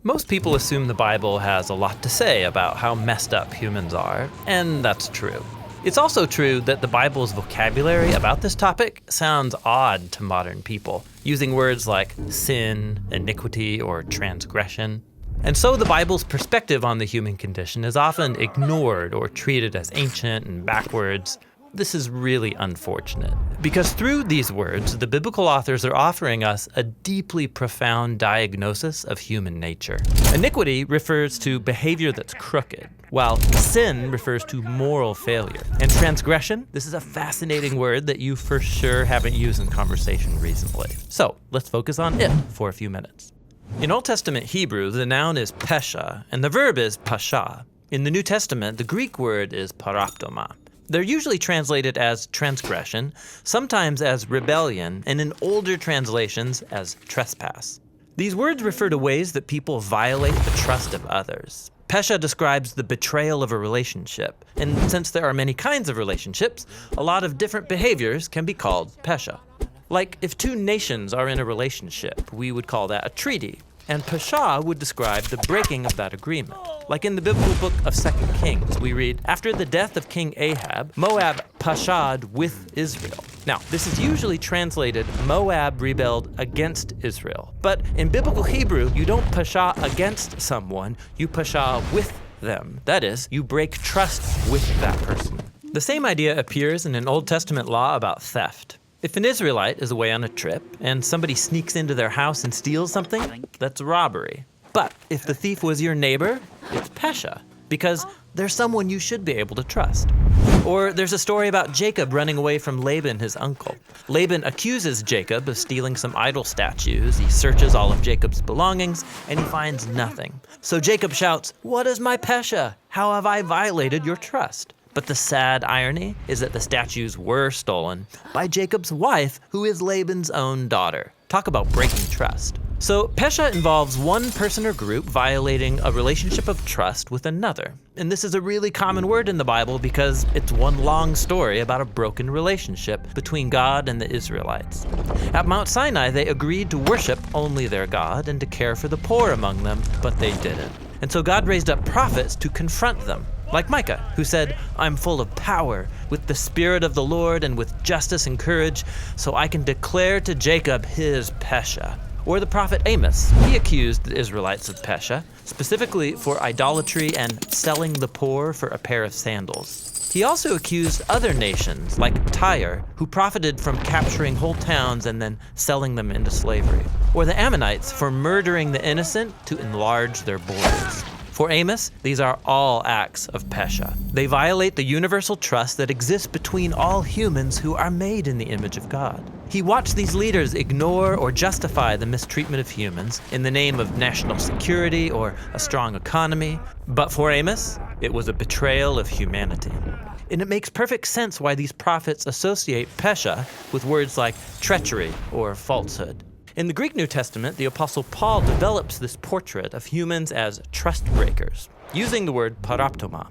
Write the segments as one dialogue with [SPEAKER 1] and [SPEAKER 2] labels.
[SPEAKER 1] Most people assume the Bible has a lot to say about how messed up humans are, and that's true. It's also true that the Bible's vocabulary about this topic sounds odd to modern people, using words like sin, iniquity, or transgression. And so the Bible's perspective on the human condition is often ignored or treated as ancient and backwards. This is really unfortunate, because through these words, the biblical authors are offering us a deeply profound diagnosis of human nature. Iniquity refers to behavior that's crooked, while sin refers to moral failure. And transgression, this is a fascinating word that you for sure haven't used in conversation recently. So let's focus on it for a few minutes. In Old Testament Hebrew, the noun is Pesha, and the verb is Pesha. In the New Testament, the Greek word is paraptoma. They're usually translated as transgression, sometimes as rebellion, and in older translations as trespass. These words refer to ways that people violate the trust of others. Pesha describes the betrayal of a relationship, and since there are many kinds of relationships, a lot of different behaviors can be called Pesha. Like if two nations are in a relationship, we would call that a treaty, and Pesha would describe the breaking of that agreement. Like in the biblical book of 2 Kings, we read, after the death of King Ahab, Moab pashad with Israel. Now, this is usually translated, Moab rebelled against Israel. But in biblical Hebrew, you don't pasha against someone, you pasha with them. That is, you break trust with that person. The same idea appears in an Old Testament law about theft. If an Israelite is away on a trip and somebody sneaks into their house and steals something, that's robbery. But if the thief was your neighbor, it's Pesha, because they're someone you should be able to trust. Or there's a story about Jacob running away from Laban, his uncle. Laban accuses Jacob of stealing some idol statues. He searches all of Jacob's belongings, and he finds nothing. So Jacob shouts, "What is my Pesha? How have I violated your trust?" But the sad irony is that the statues were stolen by Jacob's wife, who is Laban's own daughter. Talk about breaking trust. So Pesha involves one person or group violating a relationship of trust with another. And this is a really common word in the Bible because it's one long story about a broken relationship between God and the Israelites. At Mount Sinai, they agreed to worship only their God and to care for the poor among them, but they didn't. And so God raised up prophets to confront them. Like Micah, who said, "I'm full of power, with the Spirit of the Lord and with justice and courage, so I can declare to Jacob his Pesha." Or the prophet Amos, he accused the Israelites of Pesha, specifically for idolatry and selling the poor for a pair of sandals. He also accused other nations, like Tyre, who profited from capturing whole towns and then selling them into slavery. Or the Ammonites for murdering the innocent to enlarge their borders. For Amos, these are all acts of Pesha. They violate the universal trust that exists between all humans who are made in the image of God. He watched these leaders ignore or justify the mistreatment of humans in the name of national security or a strong economy. But for Amos, it was a betrayal of humanity. And it makes perfect sense why these prophets associate Pesha with words like treachery or falsehood. In the Greek New Testament, the Apostle Paul develops this portrait of humans as trust breakers, using the word paraptoma.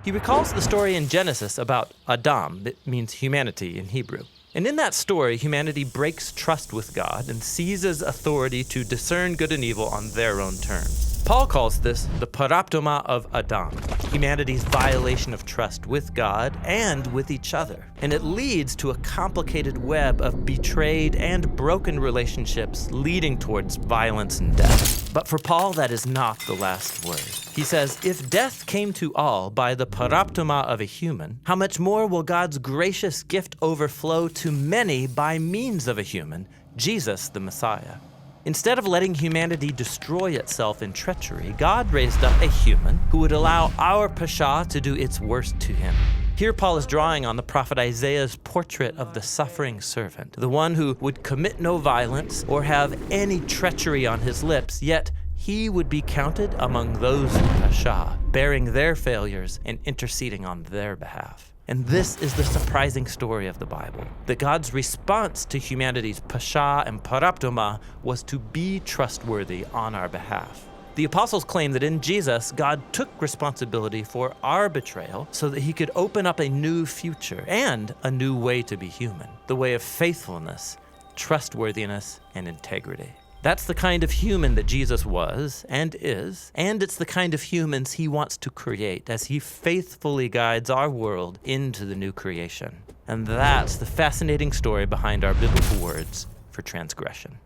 [SPEAKER 1] He recalls the story in Genesis about Adam, that means humanity in Hebrew. And in that story, humanity breaks trust with God and seizes authority to discern good and evil on their own terms. Paul calls this the paraptoma of Adam, humanity's violation of trust with God and with each other. And it leads to a complicated web of betrayed and broken relationships leading towards violence and death. But for Paul, that is not the last word. He says, if death came to all by the paraptoma of a human, how much more will God's gracious gift overflow to many by means of a human, Jesus the Messiah? Instead of letting humanity destroy itself in treachery, God raised up a human who would allow our Pesha to do its worst to him. Here Paul is drawing on the prophet Isaiah's portrait of the suffering servant, the one who would commit no violence or have any treachery on his lips, yet he would be counted among those in Pesha, bearing their failures and interceding on their behalf. And this is the surprising story of the Bible, that God's response to humanity's Pesha and paraptoma was to be trustworthy on our behalf. The apostles claim that in Jesus, God took responsibility for our betrayal so that he could open up a new future and a new way to be human, the way of faithfulness, trustworthiness, and integrity. That's the kind of human that Jesus was and is, and it's the kind of humans he wants to create as he faithfully guides our world into the new creation. And that's the fascinating story behind our biblical words for transgression.